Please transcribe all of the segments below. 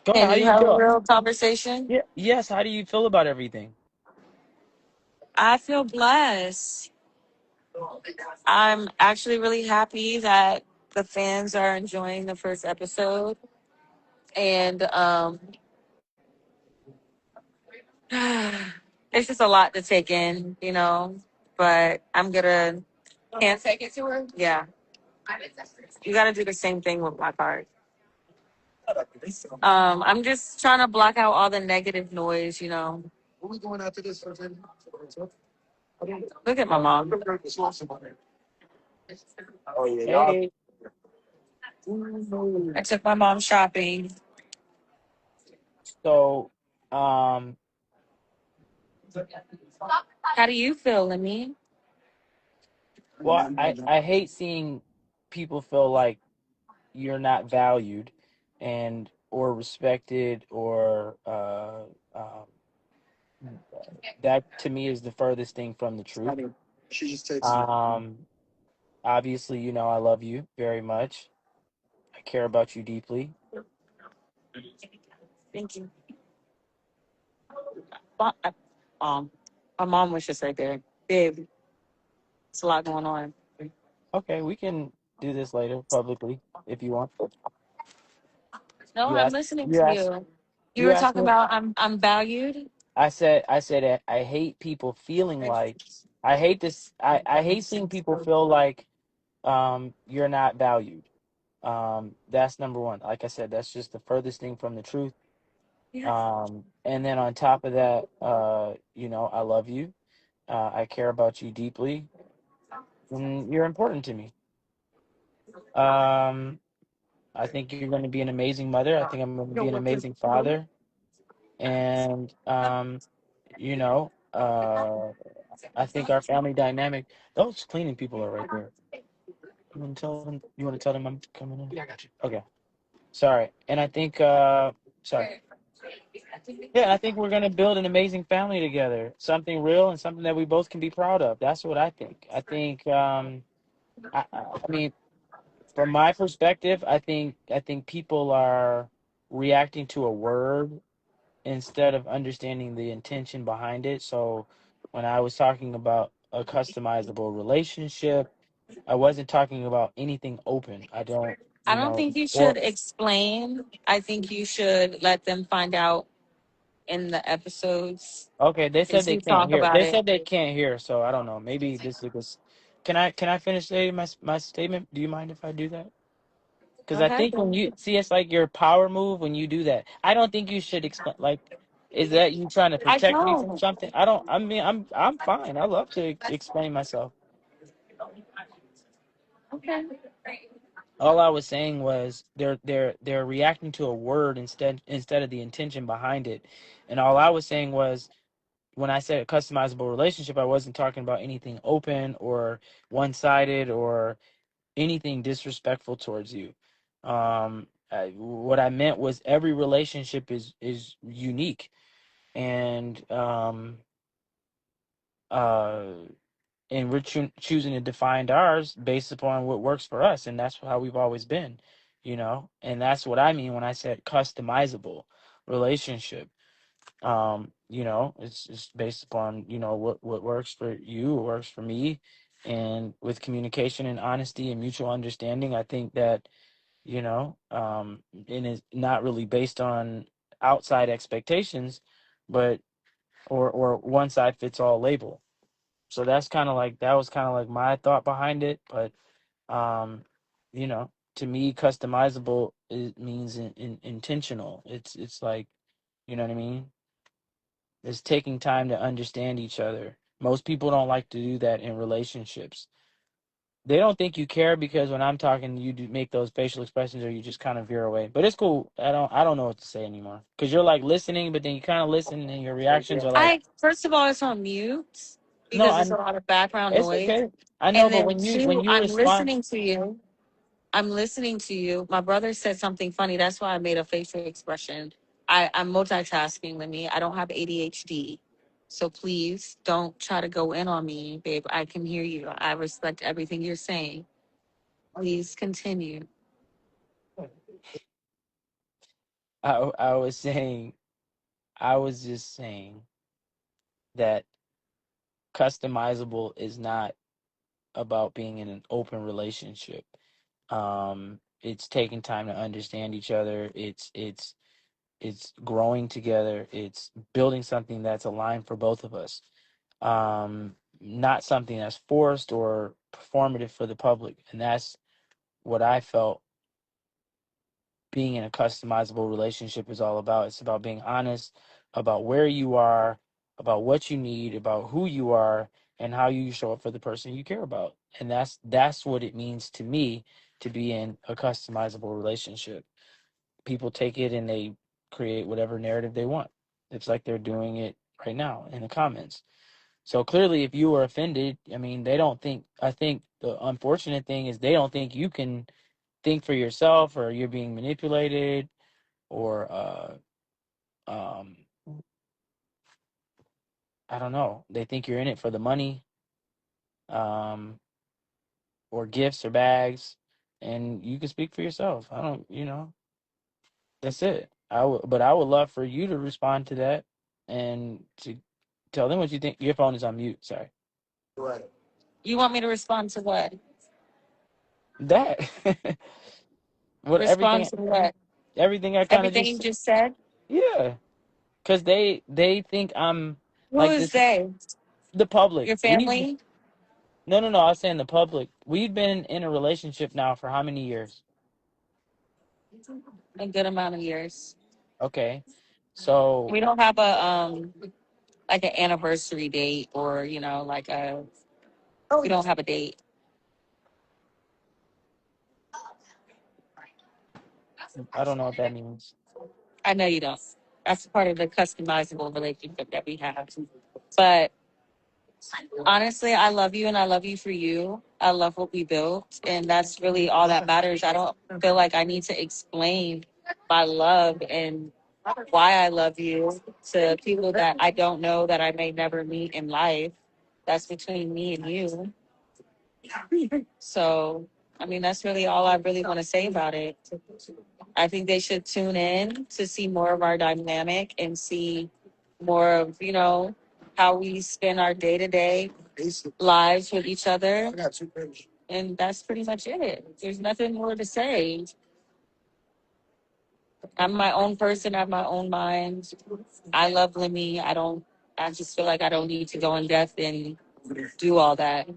Go ahead. Can How do you you have a feel? real conversation? Yeah. Yes. How do you feel about everything? I feel blessed. I'm actually really happy that the fans are enjoying the first episode. And it's just a lot to take in, you know. But I'm gonna can't take it to her. Yeah, you got to do the same thing with my card. I'm just trying to block out all the negative noise, you know. Look at my mom. Oh yeah, y'all. Hey, I took my mom shopping. So, um, How do you feel, Lemmy? well, I hate seeing people feel like you're not valued and or respected or that to me is the furthest thing from the truth. Um, obviously, I love you very much. I care about you deeply. Thank you. Mo- uh, my mom was just right there. Babe, it's a lot going on. Okay, we can do this later publicly if you want. No, You I'm ask. listening You to ask. you. You You were asked talking me. about I'm valued. I said that I hate people feeling like I hate this. I hate seeing people feel like you're not valued. That's number one. Like I said, that's just the furthest thing from the truth. And then on top of that, I love you. I care about you deeply, and you're important to me. Um, I think you're going to be an amazing mother. I think I'm going to be an amazing father, and you know, uh, I think our family dynamic. Those cleaning people are right there. You want to tell them? You want to tell them I'm coming in? Yeah, I got you. Okay. Sorry. And I think. Sorry. Yeah, I think we're gonna build an amazing family together. Something real and something that we both can be proud of. That's what I think. I think. I mean, from my perspective, I think people are reacting to a word instead of understanding the intention behind it. So when I was talking about a customizable relationship, I wasn't talking about anything open. I don't, I don't think you should or explain. I think you should let them find out in the episodes okay, they said since they you can't talk hear. about They it. said they can't hear, so I don't know. Maybe this is. Can I finish saying my statement? Do you mind if I do that? Because I Okay. think when you see, it's like your power move when you do that. I don't think you should explain. Like, is that you trying to I protect me from don't. something? I don't. I mean, I'm fine. I love to explain myself. Okay. All I was saying was they're reacting to a word instead of the intention behind it. And all I was saying was when I said a customizable relationship, I wasn't talking about anything open or one sided or anything disrespectful towards you. What I meant was every relationship is unique, and uh, and we're choosing to define ours based upon what works for us, and that's how we've always been, and that's what I mean when I said customizable relationship. It's based upon what works for you, what works for me, and with communication and honesty and mutual understanding, I think that and is not really based on outside expectations, but or one size fits all label. So that was kind of like my thought behind it. But um, to me, customizable it means intentional. It's like what I mean. It's taking time to understand each other. Most people don't like to do that in relationships. They don't think you care because when I'm talking, you do make those facial expressions or you just kind of veer away. But it's cool. I don't know what to say anymore because you're like listening, but then you kind of listen and your reactions are like, I first of all, it's on mute no, because there's a lot of background it's noise. okay. I know, And but then when two, you I'm respond, listening to you. I'm listening to you. My brother said something funny. That's why I made a facial expression. I'm multitasking with me. I don't have ADHD. So please don't try to go in on me, babe. I can hear you. I respect everything you're saying. Please continue. I was saying, I was just saying that customizable is not about being in an open relationship. It's taking time to understand each other. It's growing together. It's building something that's aligned for both of us. Not something that's forced or performative for the public. And that's what I felt being in a customizable relationship is all about. It's about being honest about where you are, about what you need, about who you are, and how you show up for the person you care about. And that's what it means to me to be in a customizable relationship. People take it and they create whatever narrative they want. It's like they're doing it right now in the comments. So clearly, if you were offended, I mean, they don't think, I think the unfortunate thing is they don't think you can think for yourself, or you're being manipulated, or um I don't know. They think you're in it for the money, um, or gifts or bags, and you can speak for yourself. I don't, that's it. But I would love for you to respond to that and to tell them what you think. Your phone is on mute. Sorry. You want me to respond to what? That what Respond to what? everything I kind of Everything you just, just said? yeah, because they think I'm Who like is this. they? The public. Your We family? No, I was saying the public. We've been in a relationship now for how many years? A good amount of years. Okay. So We don't have a like an anniversary date or like a we don't have a date. I don't know what that means. I know you don't. That's part of the customizable relationship that we have. But honestly, I love you and I love you for you. I love what we built, and that's really all that matters. I don't feel like I need to explain my love and why I love you to people that I don't know, that I may never meet in life. That's between me and you. So, I mean, that's really all I really want to say about it. I think they should tune in to see more of our dynamic and see more of, how we spend our day to day lives with each other. And that's pretty much it. There's nothing more to say. I'm my own person, I have my own mind. I love Lemmy. I just feel like I don't need to go in depth and do all that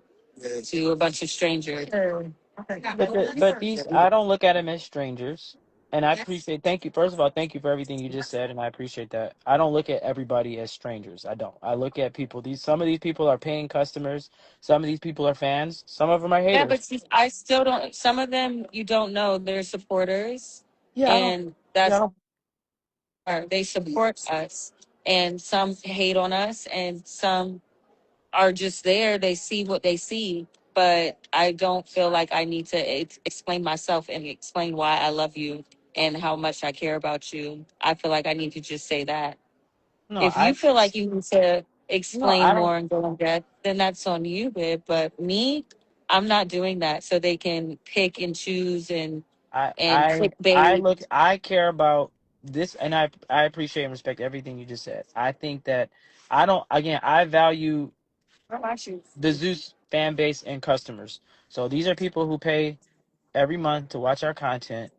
to a bunch of strangers. But these, I don't look at them as strangers. And I appreciate, thank you. First of all, thank you for everything you just said, and I appreciate that. I don't look at everybody as strangers. I don't. I look at people. Some of these people are paying customers. Some of these people are fans. Some of them are Yeah, haters. but see, I still don't. Some of them you don't know. They're supporters, Yeah, I don't. and Yeah, I that's don't. they support us. And some hate on us, and some are just there. They see what they see, but I don't feel like I need to explain myself and explain why I love you and how much I care about you. I feel like I need to just say that. No, If you feel like you need to no, explain I don't. more and go in depth, then that's on you, babe. But me, I'm not doing that. So they can pick and choose and I clickbait. look. I care about this, and I appreciate and respect everything you just said. I think that I don't. Again, I value Where are my shoes? the Zeus fan base and customers. So these are people who pay every month to watch our content,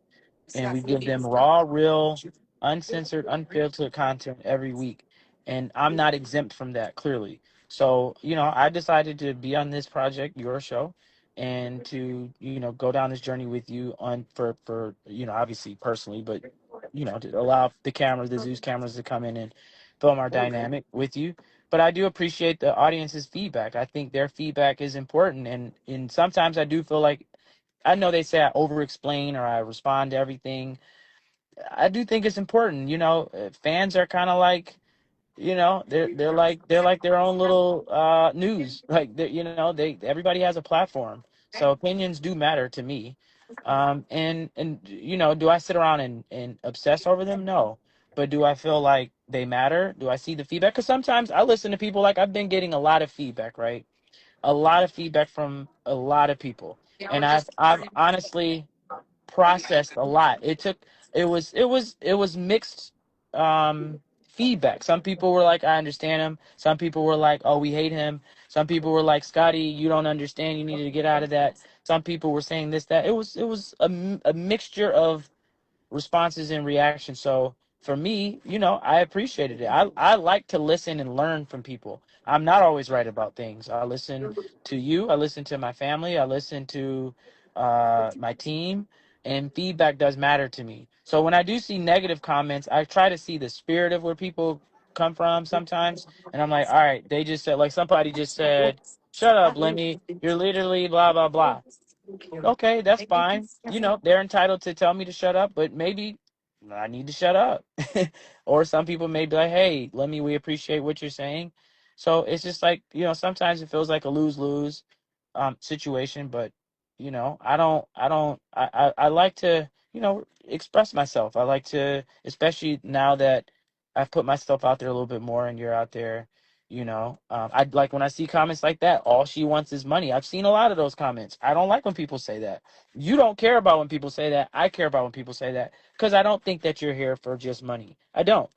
and we give them raw, real, uncensored, unfiltered content every week. And I'm not exempt from that, clearly. So, I decided to be on this project, your show, and to, go down this journey with you on for obviously personally, but to allow the cameras, the Zeus cameras to come in and film our dynamic with you. But I do appreciate the audience's feedback. I think their feedback is important, and sometimes I do feel like, I know they say I over explain or I respond to everything. I do think it's important. Fans are kind of like, they're like their own little news. Like, they everybody has a platform, so opinions do matter to me. And do I sit around and obsess over them? No. But do I feel like they matter? Do I see the feedback? Because sometimes I listen to people, like I've been getting a lot of feedback, right? A lot of feedback from a lot of people, and I've honestly processed a lot. It took. it was mixed feedback. Some people were like, I understand him. Some people were like, oh, we hate him. Some people were like, Scotty, you don't understand, you needed to get out of that. Some people were saying this, that. It was a mixture of responses and reactions. So for me, I appreciated it. I like to listen and learn from people. I'm not always right about things. I listen to you. I listen to my family. I listen to my team, and feedback does matter to me. So when I do see negative comments, I try to see the spirit of where people come from sometimes, and I'm like, all right, they just said, like, somebody just said, "Shut up, Lemmy. You're literally blah blah blah." Okay, that's fine. They're entitled to tell me to shut up, but maybe I need to shut up. Or some people may be like, hey, we appreciate what you're saying. So it's just like, sometimes it feels like a lose-lose situation, but I like to, express myself. I like to, especially now that I've put myself out there a little bit more and you're out there, I like when I see comments like that, all she wants is money. I've seen a lot of those comments. I don't like when people say that. You don't care about when people say that. I care about when people say that, because I don't think that you're here for just money. I don't.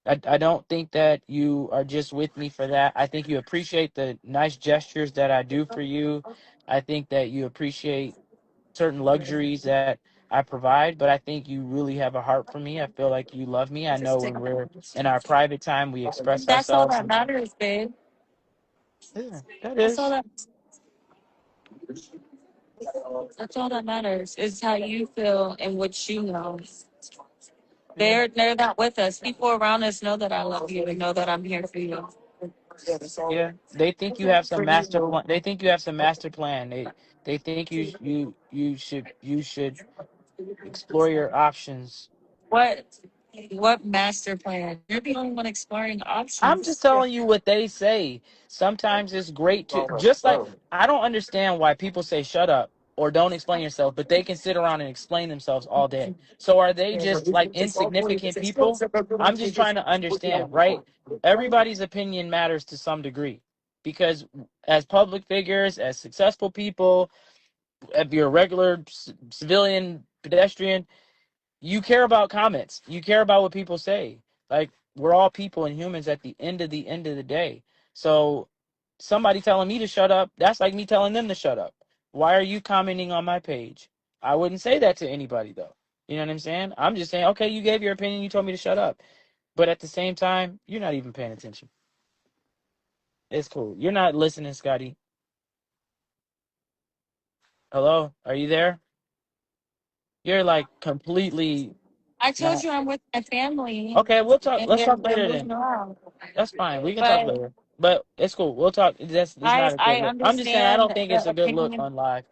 I don't think that you are just with me for that. I think you appreciate the nice gestures that I do for you. I think that you appreciate certain luxuries that I provide, but I think you really have a heart for me. I feel like you love me. I know when we're in our private time, we express That's all ourselves. that matters, babe. Yeah, that That's all is. that. That's all that matters. Is how you feel and what you know. Yeah. They're not with us. People around us know that I love you and know that I'm here for you. Yeah, they think you have some master plan. They think you have some master plan. They think you should explore your options. What what master plan? You're the only one exploring I'm just options. telling you what they say. Sometimes it's great to, just like, I don't understand why people say shut up or don't explain yourself, but they can sit around and explain themselves all day. So are they just like insignificant people? I'm just trying to understand, right? Everybody's opinion matters to some degree, because as public figures, as successful people, if you're a regular civilian pedestrian, you care about comments. You care about what people say. Like, we're all people and humans at the end of the day. So somebody telling me to shut up, that's like me telling them to shut up. Why are you commenting on my page? I wouldn't say that to anybody though. You know what I'm saying? I'm just saying, okay, you gave your opinion, you told me to shut up. But at the same time, you're not even paying attention. It's cool. You're not listening, Scotty. Hello? Are you there? You're like completely I told not. you I'm with my family Okay, we'll talk. and Let's talk they're later then. moving around. That's fine. We can talk But later. But it's cool. We'll talk. It's not a good I look. I'm just saying I understand don't think it's the a good look opinion. on live,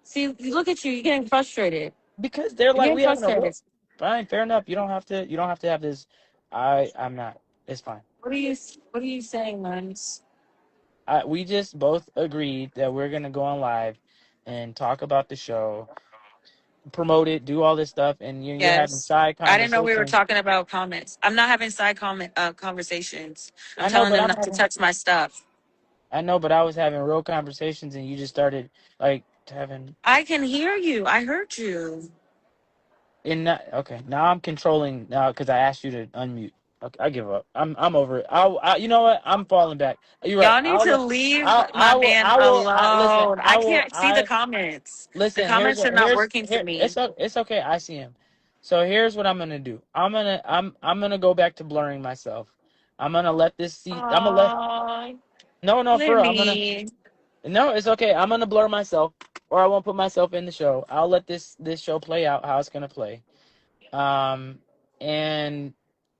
See, look at you, you're getting frustrated. because they're You're like, getting we having a real. frustrated. Fine, fair enough. You don't have to have this. I'm not. It's fine. What are you saying, Lance? We just both agreed that we're gonna go on live and talk about the show, promote it, do all this stuff, and you're having Yes. side I didn't know we were conversations. talking about comments. I'm not having side comment conversations. I'm I know, telling but them I'm not to having. touch my stuff. I know, but I was having real conversations, and you just started like having. I can hear you. I heard you. Okay, now I'm controlling now because I asked you to unmute. Okay, I give up. I'm over it. You know what? I'm falling back. You're right. Y'all need to leave my man Listen. alone. I can't see the comments. The Listen. comments are not working for Here. me. It's okay. I see him. So here's what I'm gonna do. I'm gonna go back to blurring myself. I'm gonna let this see. I'm gonna let. Oh, No, no, for real. I'm gonna. Lemmy. No, it's okay. I'm gonna blur myself, or I won't put myself in the show. I'll let this show play out how it's gonna play. Um, and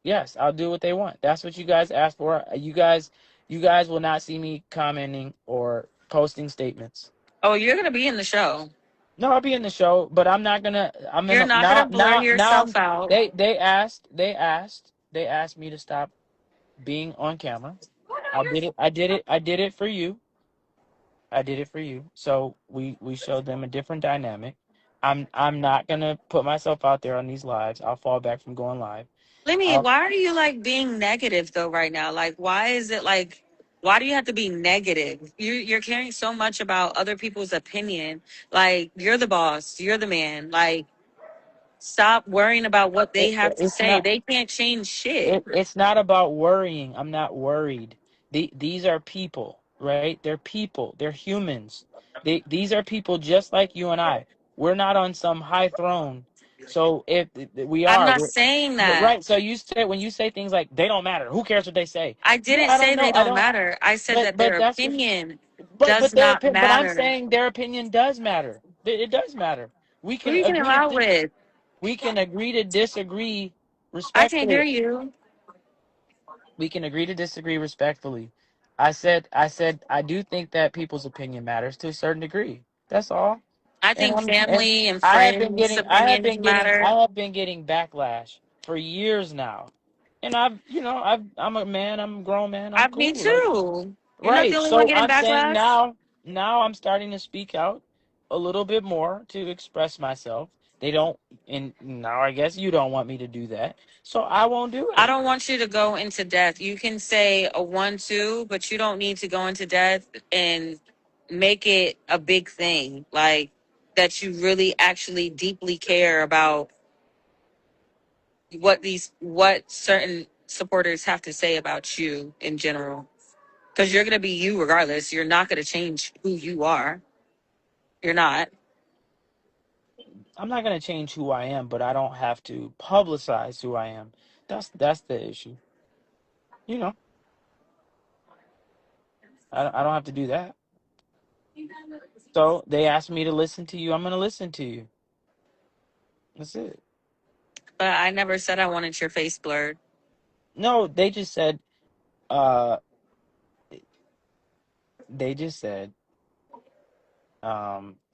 yes, I'll do what they want. That's what you guys asked for. You guys will not see me commenting or posting statements. Oh, you're gonna be in the show. No, I'll be in the show, but I'm not gonna. I'm You're gonna not now. gonna blur Now. yourself out. They asked me to stop being on camera. I did it. I did it. I did it for you. I did it for you. So we showed them a different dynamic. I'm not gonna put myself out there on these lives. I'll fall back from going live. Lemmy, I'll why are you like being negative though right now? Like, why is it like? Why do you have to be negative? You're caring so much about other people's opinion. Like, you're the boss. You're the man. Like, Stop worrying about what they have to It's say. not. They can't change shit. It's not about worrying. I'm not worried. These are people, right? They're people. They're humans. These are people just like you and I. We're not on some high throne. So if we I'm are, not saying that. right. So you say, when you say things like they don't matter, who cares what they say? I Well, didn't I don't say know. they I don't don't. matter. I said that But their that's opinion but does not but I'm matter. saying their opinion does matter. It does matter. We Who are can you getting agree to loud with? we can agree to disagree I can't hear respectfully. you. We can agree to disagree respectfully. I do think that people's opinion matters to a certain degree. That's all. I And think and family and friends' opinions I matter. have been getting backlash for years now. And I'm a man, I'm a grown man, I'm Me cool. Like, too. You're not the right. only one So getting I'm saying backlash. now I'm starting to speak out a little bit more to express myself. They don't, and now I guess you don't want me to do that. So I won't do I it. don't want you to go into depth. You can say a 1-2, but you don't need to go into depth and make it a big thing. Like that you really actually deeply care about what certain supporters have to say about you in general. Because you're gonna be you regardless. You're not gonna change who you are. You're not. I'm not gonna change who I am, but I don't have to publicize who I am. That's the issue. You know, I don't have to do that. So they asked me to listen to you. I'm gonna listen to you. That's it. But I never said I wanted your face blurred. No, they just said. Uh, they just said.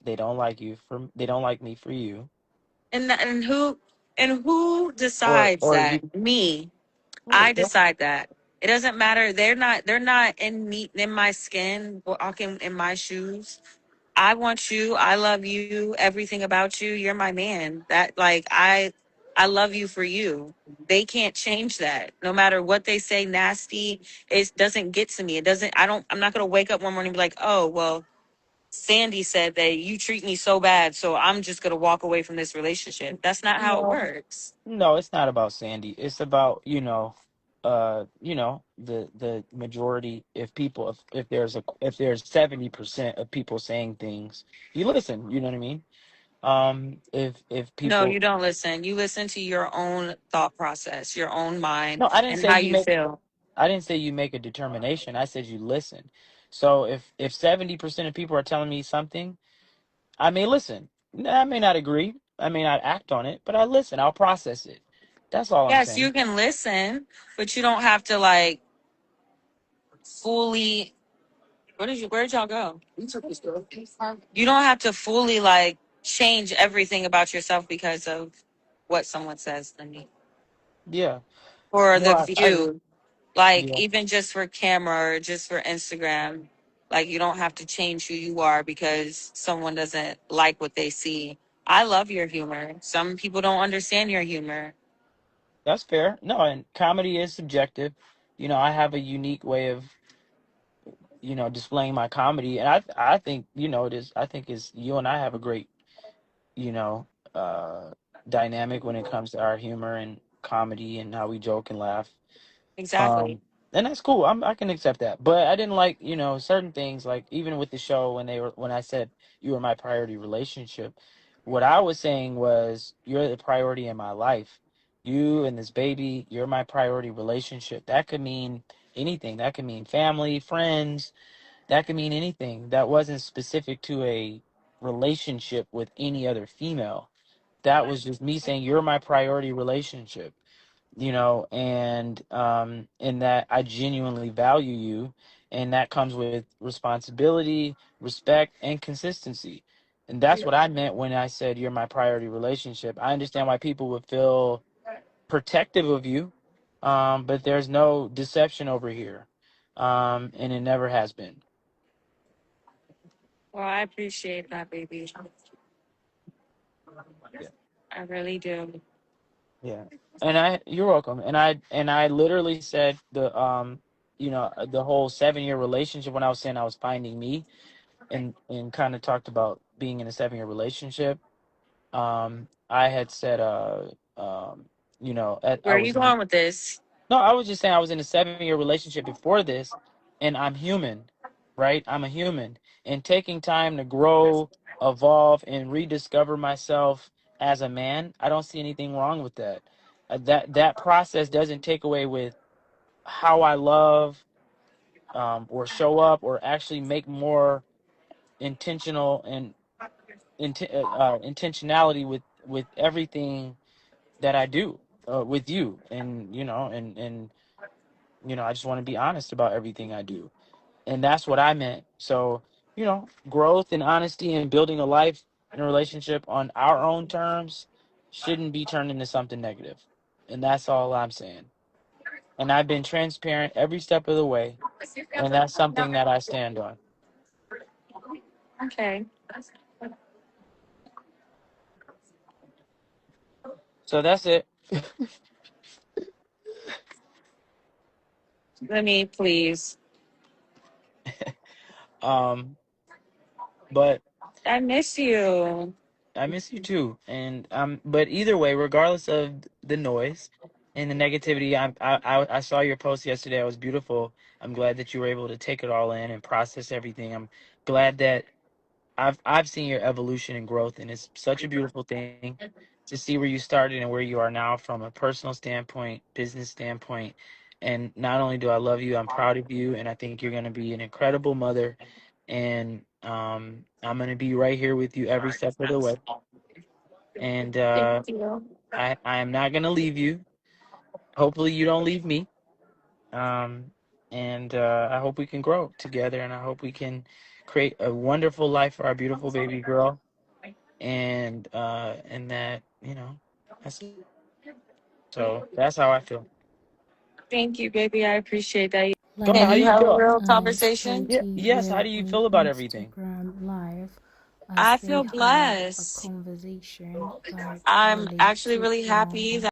They don't like me for you, And who decides or that? you. Me. I Right. decide that. It doesn't matter. They're not in my skin, walking in my shoes. I want you. I love you. Everything about you. You're my man. That like I love you for you. They can't change that. No matter what they say nasty, it doesn't get to me. It doesn't I'm not gonna wake up one morning and be like, oh well, Sandy said that you treat me so bad, so I'm just gonna walk away from this relationship. That's not how it No, works. no, it's not about Sandy. It's about the majority. If people, if there's 70% of people saying things, you listen. You know what I mean? If No, people, you don't listen. You listen to your own thought process, your own mind, no, I didn't and say how you you make. feel. I didn't say you make a determination. I said you listen. So if 70% of people are telling me something, I may listen. I may not agree. I may not act on it, but I listen. I'll process it. That's all I'm Yes, saying. you can listen, but you don't have to like fully. Where'd y'all go? You don't have to fully like change everything about yourself because of what someone says to me Yeah. or No, the I agree. view. Like Yeah, even just for camera or just for Instagram, like you don't have to change who you are because someone doesn't like what they see. I love your humor. Some people don't understand your humor. that's fair. No, and comedy is subjective. I have a unique way of, displaying my comedy, and I think, it is. I think is you and I have a great, you know, uh, dynamic when it comes to our humor and comedy and how we joke and laugh. Exactly. Um, and that's cool. I can accept that. But I didn't like, certain things, like even with the show when I said you were my priority relationship, what I was saying was you're the priority in my life. You and this baby, you're my priority relationship. That could mean anything. That could mean family, friends. That could mean anything. That wasn't specific to a relationship with any other female. That was just me saying you're my priority relationship, and in that I genuinely value you, and that comes with responsibility, respect, and consistency. And that's what I meant when I said you're my priority relationship. I understand why people would feel protective of you, but there's no deception over here, and it never has been. Well, I appreciate that, baby. Yeah, I really do. yeah. And you're welcome. And I literally said the whole 7 year relationship when I was saying I was finding me, and kind of talked about being in a 7 year relationship. I had said, Where are you going with this? no, I was just saying I was in a 7-year relationship before this, and I'm human, right? I'm a human, and taking time to grow, evolve, and rediscover myself as a man, I don't see anything wrong with that. That process doesn't take away with how I love, or show up, or actually make more intentional and intentionality with everything that I do, with you, and I just want to be honest about everything I do, and that's what I meant. So, growth and honesty and building a life and a relationship on our own terms shouldn't be turned into something negative, and that's all I'm saying. And I've been transparent every step of the way, and that's something that I stand on. Okay. So that's it. Let me please. um, but I miss you. I miss you too. And but either way, regardless of the noise and the negativity, I saw your post yesterday. It was beautiful. I'm glad that you were able to take it all in and process everything. I'm glad that I've seen your evolution and growth, and it's such a beautiful thing to see where you started and where you are now from a personal standpoint, business standpoint. And not only do I love you, I'm proud of you, and I think you're going to be an incredible mother. And I'm going to be right here with you every step of the way. And Thank you. I am not going to leave you. Hopefully, you don't leave me. Um, and I hope we can grow together, and I hope we can create a wonderful life for our beautiful baby girl. And that, that's it. So that's how I feel. Thank you, baby. I appreciate that. Plumber, Can how do you Lemmy you have a feel? real and conversation? Yeah, Scotty yes. How were do you on feel about everything? Instagram live as I they feel had a blessed. conversation like I'm really actually deep really one. happy that